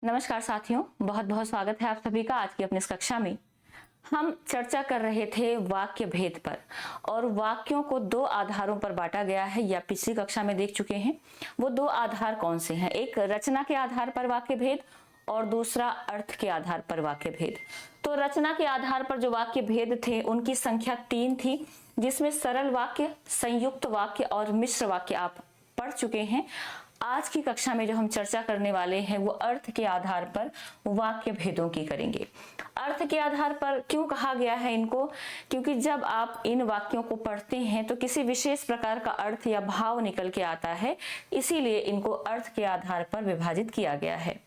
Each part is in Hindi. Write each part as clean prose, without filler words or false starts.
नमस्कार साथियों, बहुत बहुत स्वागत है आप सभी का आज की अपनी इस कक्षा में। हम चर्चा कर रहे थे वाक्य भेद पर और वाक्यों को दो आधारों पर बांटा गया है या पिछली कक्षा में देख चुके हैं। वो दो आधार कौन से हैं? एक रचना के आधार पर वाक्य भेद और दूसरा अर्थ के आधार पर वाक्य भेद। तो रचना के आधार पर जो वाक्य भेद थे उनकी संख्या 3 थी, जिसमें सरल वाक्य, संयुक्त वाक्य और मिश्र वाक्य आप पढ़ चुके हैं। आज की कक्षा में जो हम चर्चा करने वाले हैं वो अर्थ के आधार पर वाक्य भेदों की करेंगे। अर्थ के आधार पर क्यों कहा गया है इनको? क्योंकि जब आप इन वाक्यों को पढ़ते हैं तो किसी विशेष प्रकार का अर्थ या भाव निकल के आता है, इसीलिए इनको अर्थ के आधार पर विभाजित किया गया है।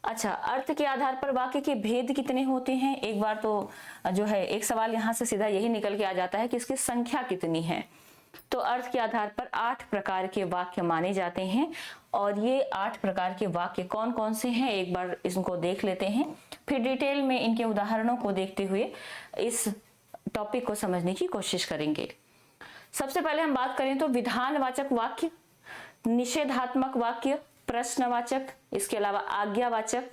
अच्छा, अर्थ के आधार पर वाक्य के भेद कितने होते हैं? एक बार तो जो है एक सवाल यहाँ से सीधा यही निकल के आ जाता है कि इसकी संख्या कितनी है। तो अर्थ के आधार पर 8 प्रकार के वाक्य माने जाते हैं और ये 8 प्रकार के वाक्य कौन कौन से हैं एक बार इनको देख लेते हैं, फिर डिटेल में इनके उदाहरणों को देखते हुए इस टॉपिक को समझने की कोशिश करेंगे। सबसे पहले हम बात करें तो विधानवाचक वाक्य, निषेधात्मक वाक्य, प्रश्नवाचक, इसके अलावा आज्ञावाचक,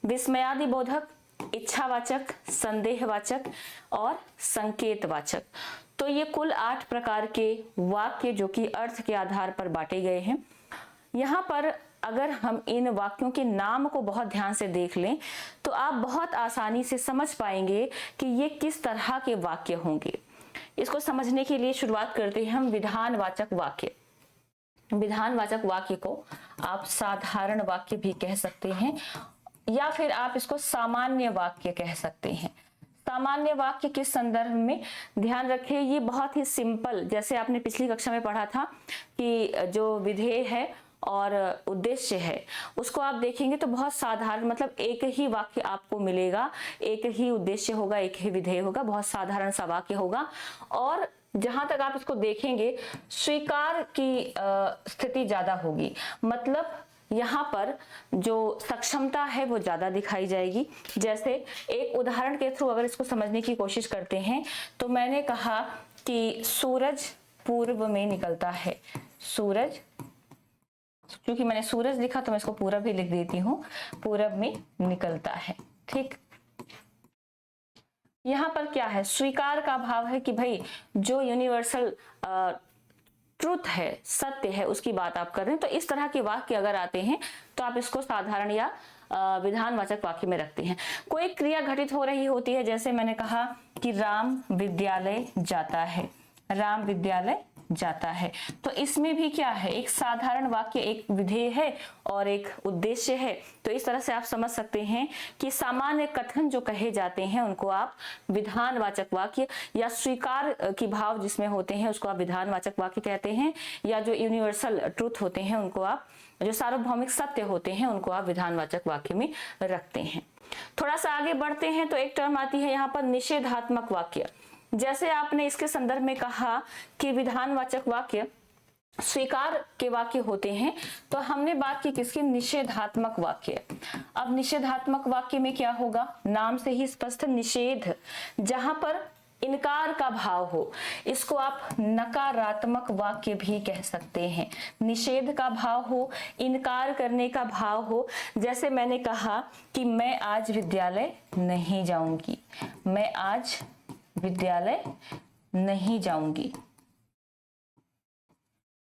विस्मयादिबोधक, इच्छावाचक, संदेहवाचक और संकेतवाचक। तो ये कुल 8 प्रकार के वाक्य जो कि अर्थ के आधार पर बांटे गए हैं। यहाँ पर अगर हम इन वाक्यों के नाम को बहुत ध्यान से देख लें तो आप बहुत आसानी से समझ पाएंगे कि ये किस तरह के वाक्य होंगे। इसको समझने के लिए शुरुआत करते हैं हम विधानवाचक वाक्य। विधानवाचक वाक्य को आप साधारण वाक्य भी कह सकते हैं या फिर आप इसको सामान्य वाक्य कह सकते हैं। सामान्य वाक्य किस संदर्भ में? ध्यान रखें, ये बहुत ही सिंपल, जैसे आपने पिछली कक्षा में पढ़ा था कि जो विधेय है और उद्देश्य है उसको आप देखेंगे तो बहुत साधारण, मतलब एक ही वाक्य आपको मिलेगा, एक ही उद्देश्य होगा, एक ही विधेय होगा, बहुत साधारण सा वाक्य होगा। और जहां तक आप इसको देखेंगे स्वीकार की स्थिति ज्यादा होगी, मतलब यहाँ पर जो सक्षमता है वो ज्यादा दिखाई जाएगी। जैसे एक उदाहरण के थ्रू अगर इसको समझने की कोशिश करते हैं तो मैंने कहा कि सूरज पूर्व में निकलता है। सूरज, क्योंकि मैंने सूरज लिखा तो मैं इसको पूरब ही लिख देती हूँ, पूरब में निकलता है। ठीक, यहाँ पर क्या है? स्वीकार का भाव है कि भाई जो यूनिवर्सल ट्रुथ है, सत्य है, उसकी बात आप कर रहे हैं। तो इस तरह के वाक्य अगर आते हैं तो आप इसको साधारण या विधानवाचक वाक्य में रखते हैं। कोई क्रिया घटित हो रही होती है, जैसे मैंने कहा कि राम विद्यालय जाता है, राम विद्यालय जाता है। तो इसमें भी क्या है? एक साधारण वाक्य, एक विधेय है और एक उद्देश्य है। तो इस तरह से आप समझ सकते हैं कि सामान्य कथन जो कहे जाते हैं उनको आप विधानवाचक वाक्य, या स्वीकार की भाव जिसमें होते हैं उसको आप विधानवाचक वाक्य कहते हैं, या जो यूनिवर्सल ट्रुथ होते हैं उनको आप, जो सार्वभौमिक सत्य होते हैं उनको आप विधानवाचक वाक्य में रखते हैं। थोड़ा सा आगे बढ़ते हैं तो एक टर्म आती है यहाँ पर निषेधात्मक वाक्य। जैसे आपने इसके संदर्भ में कहा कि विधानवाचक वाक्य स्वीकार के वाक्य होते हैं, तो हमने बात की किसकी? निषेधात्मक वाक्य। अब निषेधात्मक वाक्य में क्या होगा? नाम से ही स्पष्ट, निषेध, जहां पर इनकार का भाव हो, इसको आप नकारात्मक वाक्य भी कह सकते हैं। निषेध का भाव हो, इनकार करने का भाव हो। जैसे मैंने कहा कि मैं आज विद्यालय नहीं जाऊंगी, मैं आज विद्यालय नहीं जाऊंगी,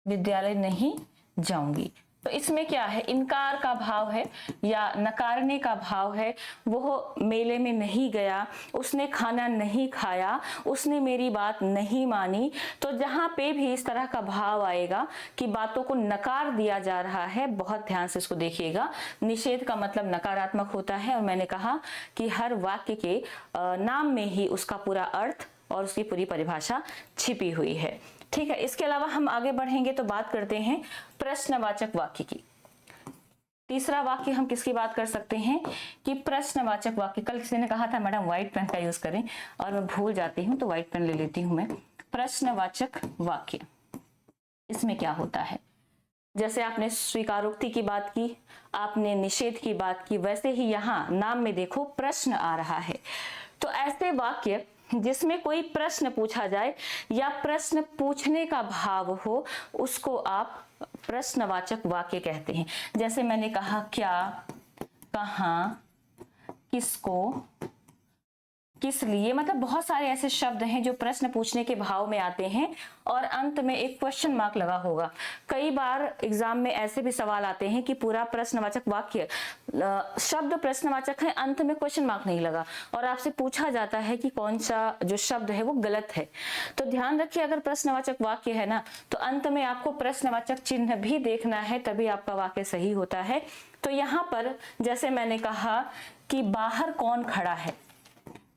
विद्यालय नहीं जाऊंगी। तो इसमें क्या है? इनकार का भाव है या नकारने का भाव है। वो मेले में नहीं गया, उसने खाना नहीं खाया, उसने मेरी बात नहीं मानी। तो जहां पे भी इस तरह का भाव आएगा कि बातों को नकार दिया जा रहा है, बहुत ध्यान से इसको देखिएगा। निषेध का मतलब नकारात्मक होता है और मैंने कहा कि हर वाक्य के नाम में ही उसका पूरा अर्थ और उसकी पूरी परिभाषा छिपी हुई है। ठीक है, इसके अलावा हम आगे बढ़ेंगे तो बात करते हैं प्रश्नवाचक वाक्य की। तीसरा वाक्य हम किसकी बात कर सकते हैं कि प्रश्नवाचक वाक्य। कल किसी ने कहा था मैडम व्हाइट पेन का यूज करें, और मैं भूल जाती हूं तो व्हाइट पेन ले लेती हूं मैं। प्रश्नवाचक वाक्य, इसमें क्या होता है? जैसे आपने स्वीकारोक्ति की बात की, आपने निषेध की बात की, वैसे ही यहाँ नाम में देखो प्रश्न आ रहा है। तो ऐसे वाक्य जिसमें कोई प्रश्न पूछा जाए या प्रश्न पूछने का भाव हो, उसको आप प्रश्नवाचक वाक्य कहते हैं। जैसे मैंने कहा क्या कहाँ, किसको, किस लिए, मतलब बहुत सारे ऐसे शब्द हैं जो प्रश्न पूछने के भाव में आते हैं और अंत में एक क्वेश्चन मार्क लगा होगा। कई बार एग्जाम में ऐसे भी सवाल आते हैं कि पूरा प्रश्नवाचक वाक्य, शब्द प्रश्नवाचक है, अंत में क्वेश्चन मार्क नहीं लगा और आपसे पूछा जाता है कि कौन सा जो शब्द है वो गलत है। तो ध्यान रखिए, अगर प्रश्नवाचक वाक्य है ना तो अंत में आपको प्रश्नवाचक चिन्ह भी देखना है, तभी आपका वाक्य सही होता है। तो यहाँ पर जैसे मैंने कहा कि बाहर कौन खड़ा है,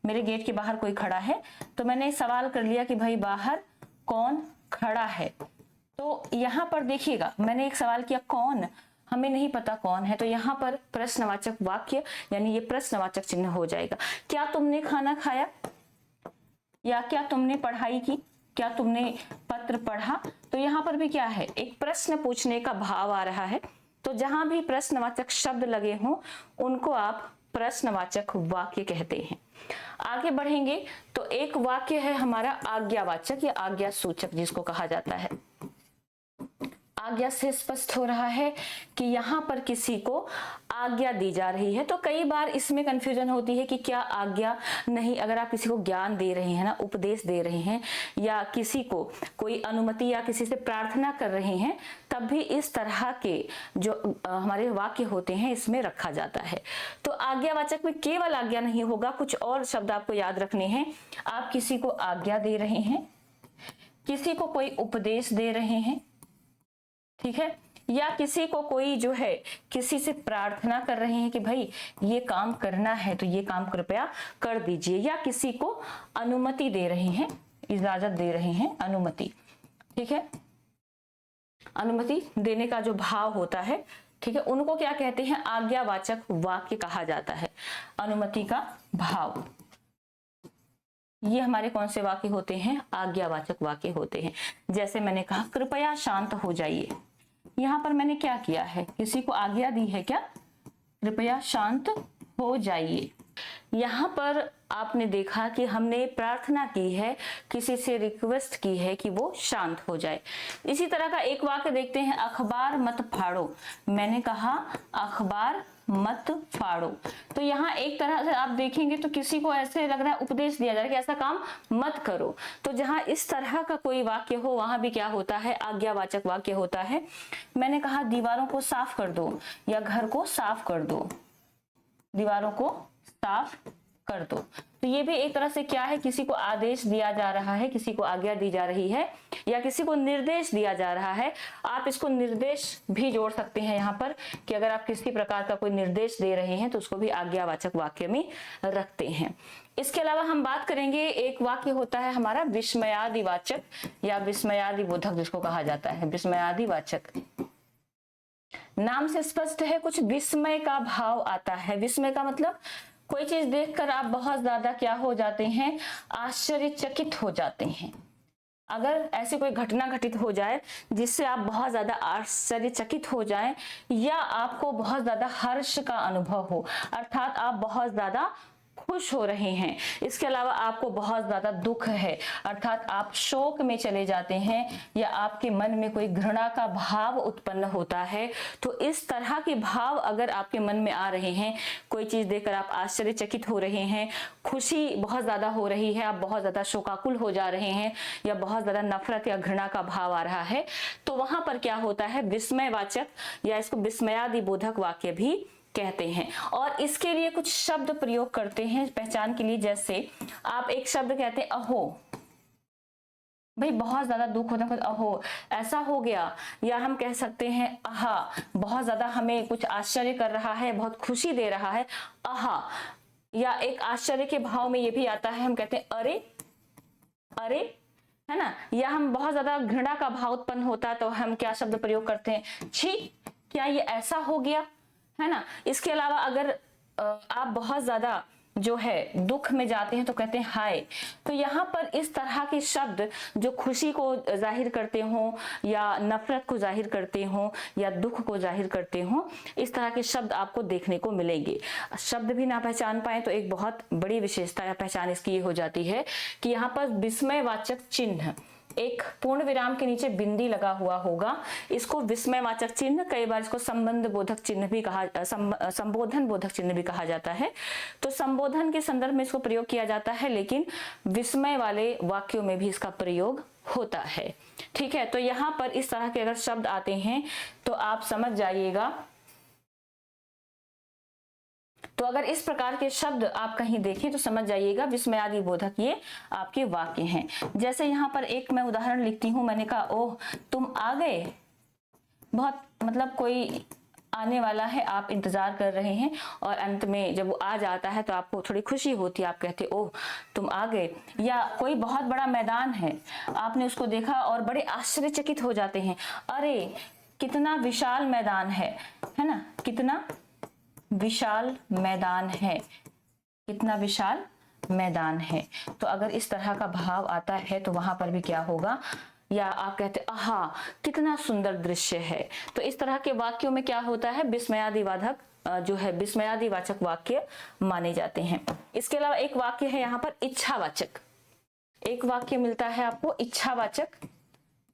मेरे गेट के बाहर कोई खड़ा है, तो मैंने सवाल कर लिया कि भाई बाहर कौन खड़ा है। तो यहाँ पर देखिएगा, मैंने एक सवाल किया कौन, हमें नहीं पता कौन है, तो यहाँ पर प्रश्नवाचक वाक्य यानी ये प्रश्नवाचक चिन्ह हो जाएगा। क्या तुमने खाना खाया, या क्या तुमने पढ़ाई की, क्या तुमने पत्र पढ़ा, तो यहाँ पर भी क्या है, एक प्रश्न पूछने का भाव आ रहा है। तो जहां भी प्रश्नवाचक शब्द लगे हों उनको आप प्रश्नवाचक वाक्य कहते हैं। आगे बढ़ेंगे तो एक वाक्य है हमारा आज्ञावाचक या आज्ञा सूचक जिसको कहा जाता है। आज्ञा से स्पष्ट हो रहा है कि यहाँ पर किसी को आज्ञा दी जा रही है। तो कई बार इसमें कंफ्यूजन होती है कि क्या आज्ञा, नहीं, अगर आप किसी को ज्ञान दे रहे हैं ना, उपदेश दे रहे हैं या किसी को कोई अनुमति या किसी से प्रार्थना कर रहे हैं, तब भी इस तरह के जो हमारे वाक्य होते हैं इसमें रखा जाता है। तो आज्ञावाचक में केवल आज्ञा नहीं होगा, कुछ और शब्द आपको याद रखने हैं। आप किसी को आज्ञा दे रहे हैं, किसी को कोई उपदेश दे रहे हैं, ठीक है, या किसी को कोई जो है किसी से प्रार्थना कर रहे हैं कि भाई ये काम करना है तो ये काम कृपया कर दीजिए, या किसी को अनुमति दे रहे हैं, इजाजत दे रहे हैं, अनुमति, ठीक है, अनुमति देने का जो भाव होता है, ठीक है, उनको क्या कहते हैं, आज्ञावाचक वाक्य कहा जाता है। अनुमति का भाव, ये हमारे कौन से वाक्य होते हैं, आज्ञावाचक वाक्य होते हैं। जैसे मैंने कहा कृपया शांत हो जाइए, यहाँ पर मैंने क्या किया है, किसी को आज्ञा दी है, क्या, कृपया शांत हो जाइए। यहाँ पर आपने देखा कि हमने प्रार्थना की है, किसी से रिक्वेस्ट की है कि वो शांत हो जाए। इसी तरह का एक वाक्य देखते हैं, अखबार मत फाड़ो, मैंने कहा अखबार मत फाड़ो। तो यहाँ एक तरह से आप देखेंगे तो किसी को ऐसे लग रहा है उपदेश दिया जा रहा है कि ऐसा काम मत करो। तो जहां इस तरह का कोई वाक्य हो वहां भी क्या होता है, आज्ञावाचक वाक्य होता है। मैंने कहा दीवारों को साफ कर दो या घर को साफ कर दो, दीवारों को साफ कर दो। तो ये भी एक तरह से क्या है, किसी को आदेश दिया जा रहा है, किसी को आज्ञा दी जा रही है या किसी को निर्देश दिया जा रहा है। आप इसको निर्देश भी जोड़ सकते हैं यहाँ पर कि अगर आप किसी प्रकार का कोई निर्देश दे रहे हैं तो उसको भी आज्ञावाचक वाक्य में रखते हैं। इसके अलावा हम बात करेंगे, एक वाक्य होता है हमारा विस्मयादिवाचक या विस्मयादिबोधक जिसको कहा जाता है। विस्मयादिवाचक नाम से स्पष्ट है, कुछ विस्मय का भाव आता है। विस्मय का मतलब कोई चीज देखकर आप बहुत ज्यादा क्या हो जाते हैं, आश्चर्यचकित हो जाते हैं। अगर ऐसी कोई घटना घटित हो जाए जिससे आप बहुत ज्यादा आश्चर्यचकित हो जाएं या आपको बहुत ज्यादा हर्ष का अनुभव हो, अर्थात आप बहुत ज्यादा खुश हो रहे हैं, इसके अलावा आपको बहुत ज्यादा दुख है, अर्थात आप शोक में चले जाते हैं या आपके मन में कोई घृणा का भाव उत्पन्न होता है, तो इस तरह के भाव अगर आपके मन में आ रहे हैं, कोई चीज देखकर आप आश्चर्यचकित हो रहे हैं, खुशी बहुत ज्यादा हो रही है, आप बहुत ज्यादा शोकाकुल हो जा रहे हैं या बहुत ज्यादा नफरत या घृणा का भाव आ रहा है, तो वहां पर क्या होता है, विस्मयवाचक या इसको विस्मयादिबोधक वाक्य भी कहते हैं। और इसके लिए कुछ शब्द प्रयोग करते हैं पहचान के लिए। जैसे आप एक शब्द कहते हैं अहो, भाई बहुत ज्यादा दुख होता है, अहो ऐसा हो गया, या हम कह सकते हैं आहा, बहुत ज्यादा हमें कुछ आश्चर्य कर रहा है, बहुत खुशी दे रहा है, आहा। या एक आश्चर्य के भाव में ये भी आता है, हम कहते हैं अरे अरे, है ना। या हम बहुत ज्यादा घृणा का भाव उत्पन्न होता है तो हम क्या शब्द प्रयोग करते हैं, छी, क्या ये ऐसा हो गया, है ना। इसके अलावा अगर आप बहुत ज्यादा जो है दुख में जाते हैं तो कहते हैं हाय। तो यहाँ पर इस तरह के शब्द जो खुशी को जाहिर करते हो या नफरत को जाहिर करते हो या दुख को जाहिर करते हो, इस तरह के शब्द आपको देखने को मिलेंगे। शब्द भी ना पहचान पाए तो एक बहुत बड़ी विशेषता या पहचान इसकी ये हो जाती है कि यहाँ पर विस्मयवाचक चिन्ह एक पूर्ण विराम के नीचे बिंदी लगा हुआ होगा। इसको विस्मयवाचक चिन्ह, कई बार इसको संबंध बोधक चिन्ह भी कहा, संबोधन बोधक चिन्ह भी कहा जाता है। तो संबोधन के संदर्भ में इसको प्रयोग किया जाता है, लेकिन विस्मय वाले वाक्यों में भी इसका प्रयोग होता है। ठीक है, तो यहाँ पर इस तरह के अगर शब्द आते हैं तो आप समझ जाइएगा। तो अगर इस प्रकार के शब्द आप कहीं देखें तो समझ जाइएगा विस्मयादि बोधक ये आपके वाक्य हैं। जैसे यहाँ पर एक मैं उदाहरण लिखती हूँ, मैंने कहा ओह तुम आ गए। बहुत मतलब कोई आने वाला है, आप इंतजार कर रहे हैं और अंत में जब वो आ जाता है तो आपको थोड़ी खुशी होती है, आप कहते ओह तुम आ गए। या कोई बहुत बड़ा मैदान है, आपने उसको देखा और बड़े आश्चर्यचकित हो जाते हैं, अरे कितना विशाल मैदान है ना, कितना विशाल मैदान है, कितना विशाल मैदान है। तो अगर इस तरह का भाव आता है तो वहां पर भी क्या होगा, या आप कहते आहा कितना सुंदर दृश्य है। तो इस तरह के वाक्यों में क्या होता है, विस्मयादिवाचक जो है विस्मयादिवाचक वाक्य माने जाते हैं। इसके अलावा एक वाक्य है यहाँ पर इच्छावाचक, एक वाक्य मिलता है आपको इच्छावाचक।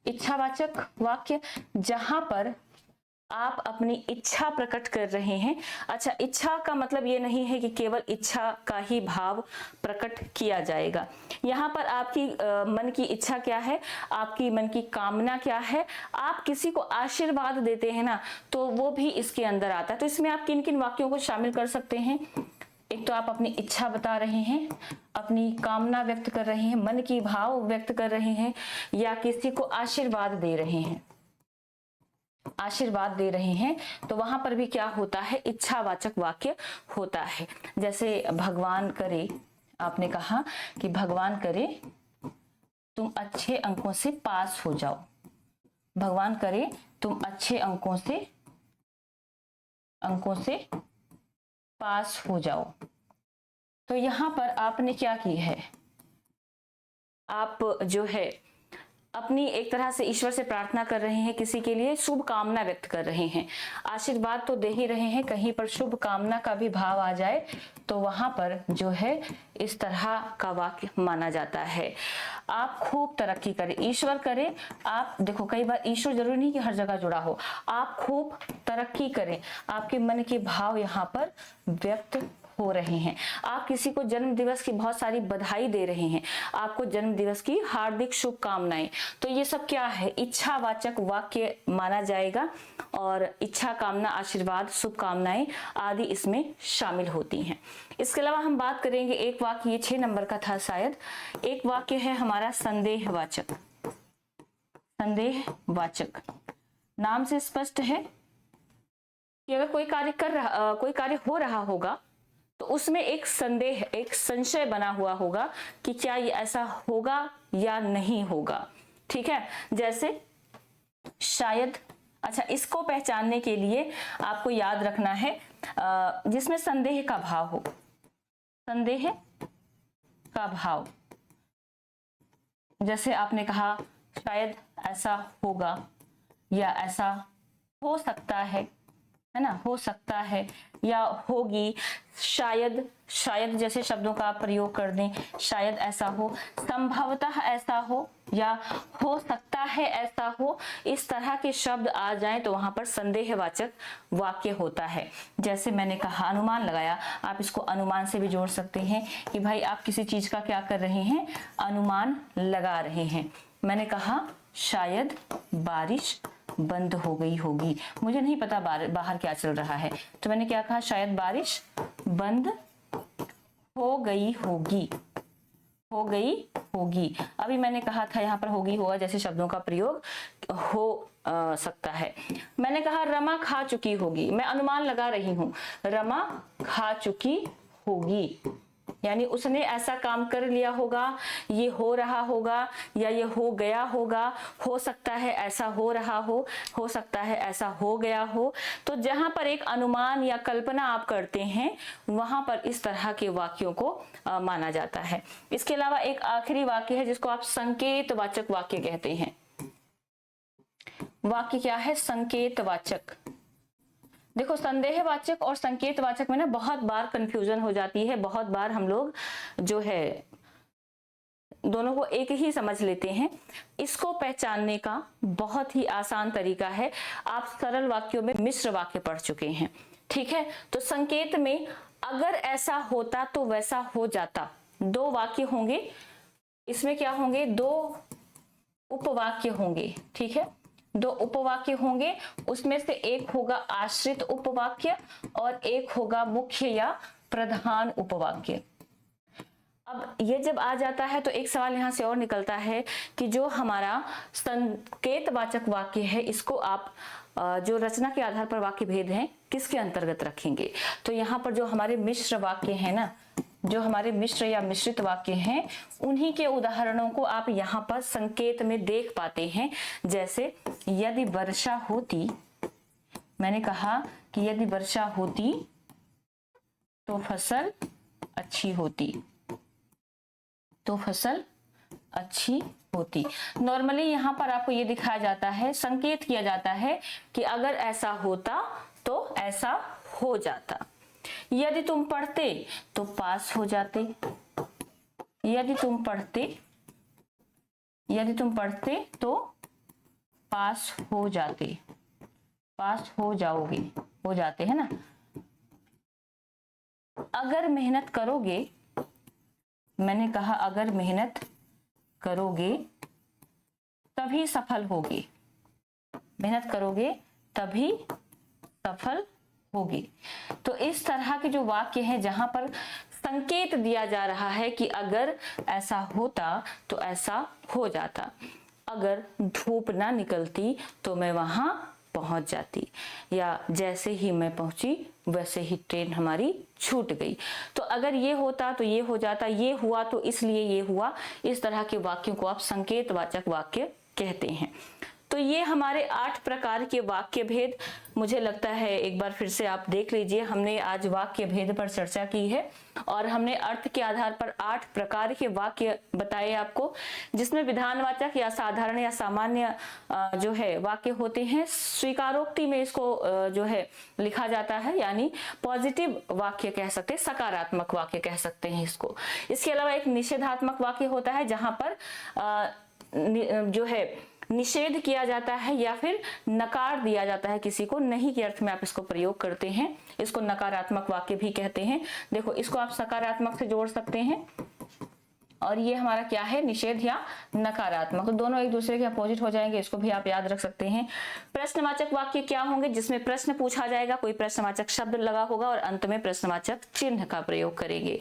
इच्छावाचक वाक्य जहां पर आप अपनी इच्छा प्रकट कर रहे हैं। अच्छा, इच्छा का मतलब ये नहीं है कि केवल इच्छा का ही भाव प्रकट किया जाएगा। यहाँ पर आपकी मन की इच्छा क्या है, आपकी मन की कामना क्या है, आप किसी को आशीर्वाद देते हैं ना, तो वो भी इसके अंदर आता है। तो इसमें आप किन किन वाक्यों को शामिल कर सकते हैं, एक तो आप अपनी इच्छा बता रहे हैं, अपनी कामना व्यक्त कर रहे हैं, मन की भाव व्यक्त कर रहे हैं, या किसी को आशीर्वाद दे रहे हैं, आशीर्वाद दे रहे हैं। तो वहां पर भी क्या होता है, इच्छावाचक वाक्य होता है। जैसे भगवान करे, आपने कहा कि भगवान करे तुम अच्छे अंकों से पास हो जाओ, भगवान करे तुम अच्छे अंकों से पास हो जाओ। तो यहां पर आपने क्या की है, आप जो है अपनी एक तरह से ईश्वर से प्रार्थना कर रहे हैं, किसी के लिए शुभ कामना व्यक्त कर रहे हैं, आशीर्वाद तो दे ही रहे हैं, कहीं पर शुभ कामना का भी भाव आ जाए तो वहां पर जो है इस तरह का वाक्य माना जाता है। आप खूब तरक्की करें, ईश्वर करे, आप देखो कई बार ईश्वर जरूरी नहीं कि हर जगह जुड़ा हो, आप खूब तरक्की करें, आपके मन के भाव यहाँ पर व्यक्त हो रहे हैं। आप किसी को जन्म दिवस की बहुत सारी बधाई दे रहे हैं, आपको जन्म दिवस की हार्दिक शुभकामनाएं। तो ये सब क्या है, इच्छावाचक वाक्य माना जाएगा, और इच्छा, कामना, आशीर्वाद, शुभकामनाएं आदि इसमें शामिल होती हैं। इसके अलावा हम बात करेंगे एक वाक्य, ये 6 नंबर का था शायद, एक वाक्य है हमारा संदेहवाचक। संदेहवाचक नाम से स्पष्ट है कि अगर कोई कार्य हो रहा होगा तो उसमें एक संदेह, एक संशय बना हुआ होगा कि क्या ये ऐसा होगा या नहीं होगा। ठीक है, जैसे शायद, अच्छा इसको पहचानने के लिए आपको याद रखना है जिसमें संदेह का भाव हो, संदेह का भाव, जैसे आपने कहा शायद ऐसा होगा या ऐसा हो सकता है ना, हो सकता है या होगी, शायद, शायद जैसे शब्दों का आप प्रयोग कर दें, शायद ऐसा हो, संभवतः ऐसा हो, या हो सकता है ऐसा हो, इस तरह के शब्द आ जाएं तो वहां पर संदेहवाचक वाक्य होता है। जैसे मैंने कहा अनुमान लगाया, आप इसको अनुमान से भी जोड़ सकते हैं कि भाई आप किसी चीज का क्या कर रहे हैं, अनुमान लगा रहे हैं। मैंने कहा शायद बारिश बंद हो गई होगी, मुझे नहीं पता बाहर क्या चल रहा है, तो मैंने क्या कहा, शायद बारिश बंद हो गई होगी, हो गई होगी। अभी मैंने कहा था यहाँ पर होगी होगा जैसे शब्दों का प्रयोग हो सकता है। मैंने कहा रमा खा चुकी होगी, मैं अनुमान लगा रही हूँ, रमा खा चुकी होगी, यानी उसने ऐसा काम कर लिया होगा, ये हो रहा होगा या ये हो गया होगा, हो सकता है ऐसा हो रहा हो सकता है ऐसा हो गया हो। तो जहां पर एक अनुमान या कल्पना आप करते हैं वहां पर इस तरह के वाक्यों को माना जाता है। इसके अलावा एक आखिरी वाक्य है जिसको आप संकेतवाचक वाक्य कहते हैं। वाक्य क्या है, संकेतवाचक। देखो संदेहवाचक और संकेतवाचक में ना बहुत बार कंफ्यूजन हो जाती है, बहुत बार हम लोग जो है दोनों को एक ही समझ लेते हैं। इसको पहचानने का बहुत ही आसान तरीका है, आप सरल वाक्यों में मिश्र वाक्य पढ़ चुके हैं, ठीक है। तो संकेत में अगर ऐसा होता तो वैसा हो जाता, दो वाक्य होंगे, इसमें क्या होंगे, दो उपवाक्य होंगे, ठीक है, दो उपवाक्य होंगे, उसमें से एक होगा आश्रित उपवाक्य और एक होगा मुख्य या प्रधान उपवाक्य। अब ये जब आ जाता है तो एक सवाल यहां से और निकलता है कि जो हमारा संकेतवाचक वाक्य है, इसको आप जो रचना के आधार पर वाक्य भेद हैं किसके अंतर्गत रखेंगे। तो यहाँ पर जो हमारे मिश्र वाक्य है ना, जो हमारे मिश्र या मिश्रित वाक्य हैं, उन्हीं के उदाहरणों को आप यहाँ पर संकेत में देख पाते हैं। जैसे यदि वर्षा होती, मैंने कहा कि यदि वर्षा होती तो फसल अच्छी होती, तो फसल अच्छी होती। नॉर्मली यहाँ पर आपको ये दिखाया जाता है, संकेत किया जाता है कि अगर ऐसा होता तो ऐसा हो जाता। यदि तुम पढ़ते तो पास हो जाते, यदि तुम पढ़ते तो पास हो जाते, पास हो जाओगे, हो जाते है ना। अगर मेहनत करोगे, मैंने कहा अगर मेहनत करोगे तभी सफल होगे, मेहनत करोगे तभी सफल होगी। तो इस तरह के जो वाक्य हैं जहां पर संकेत दिया जा रहा है कि अगर ऐसा होता तो ऐसा हो जाता, अगर धूप ना निकलती तो मैं वहां पहुंच जाती, या जैसे ही मैं पहुंची वैसे ही ट्रेन हमारी छूट गई। तो अगर ये होता तो ये हो जाता, ये हुआ तो इसलिए ये हुआ। इस तरह के वाक्यों को आप संकेतवाचक वाक्य कहते हैं। तो ये हमारे 8 प्रकार के वाक्य भेद, मुझे लगता है एक बार फिर से आप देख लीजिए, हमने आज वाक्य भेद पर चर्चा की है और हमने अर्थ के आधार पर 8 प्रकार के वाक्य बताए आपको, जिसमें विधानवाचक या साधारण या सामान्य जो है वाक्य होते हैं। स्वीकारोक्ति में इसको जो है लिखा जाता है, यानी पॉजिटिव वाक्य कह सकते हैं, सकारात्मक वाक्य कह सकते हैं इसको। इसके अलावा एक निषेधात्मक वाक्य होता है जहां पर जो है निषेध किया जाता है या फिर नकार दिया जाता है किसी को, नहीं के अर्थ में आप इसको प्रयोग करते हैं, इसको नकारात्मक वाक्य भी कहते हैं। देखो इसको आप सकारात्मक से जोड़ सकते हैं और ये हमारा क्या है, निषेध या नकारात्मक, तो दोनों एक दूसरे के अपोजिट हो जाएंगे, इसको भी आप याद रख सकते हैं। प्रश्नवाचक वाक्य क्या होंगे, जिसमें प्रश्न पूछा जाएगा, कोई प्रश्नवाचक शब्द लगा होगा और अंत में प्रश्नवाचक चिन्ह का प्रयोग करेंगे।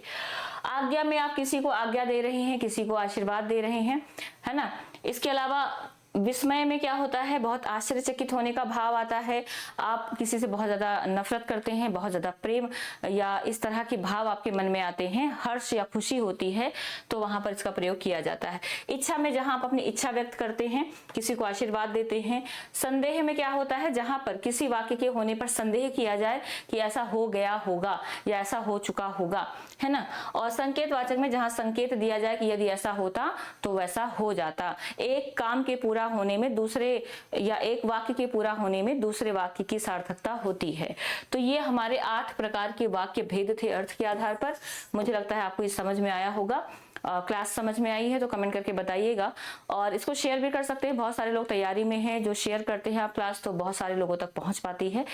आज्ञा में आप किसी को आज्ञा दे रहे हैं, किसी को आशीर्वाद दे रहे हैं, है ना। इसके अलावा विस्मय में क्या होता है, बहुत आश्चर्यचकित होने का भाव आता है, आप किसी से बहुत ज्यादा नफरत करते हैं, बहुत ज्यादा प्रेम या इस तरह के भाव आपके मन में आते हैं, हर्ष या खुशी होती है, तो वहां पर इसका प्रयोग किया जाता है। इच्छा में जहां आप अपनी इच्छा व्यक्त करते हैं, किसी को आशीर्वाद देते हैं। संदेह में क्या होता है, जहां पर किसी वाक्य के होने पर संदेह किया जाए कि ऐसा हो गया होगा या ऐसा हो चुका होगा, है ना। और संकेतवाचक में जहां संकेत दिया जाए कि यदि ऐसा होता तो वैसा हो जाता। एक काम के पूरा होने में दूसरे, या एक वाक्य के पूरा होने में दूसरे वाक्य की सार्थकता होती है। तो ये हमारे 8 प्रकार के वाक्य भेद थे अर्थ के आधार पर। मुझे लगता है आपको ये समझ में आया होगा। क्लास समझ में आई है तो कमेंट करके बताइएगा, और इसको शेयर भी कर सकते हैं। बहुत सारे लोग तैयारी में हैं, जो शेयर करते हैं आप क्लास तो बहुत सारे लोगों तक पहुंच पाती है।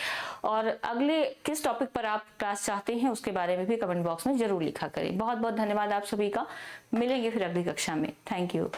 और अगले किस टॉपिक पर आप क्लास चाहते हैं उसके बारे में भी कमेंट बॉक्स में जरूर लिखा करें। बहुत बहुत धन्यवाद आप सभी का। मिलेंगे फिर अगली कक्षा में। Thank you.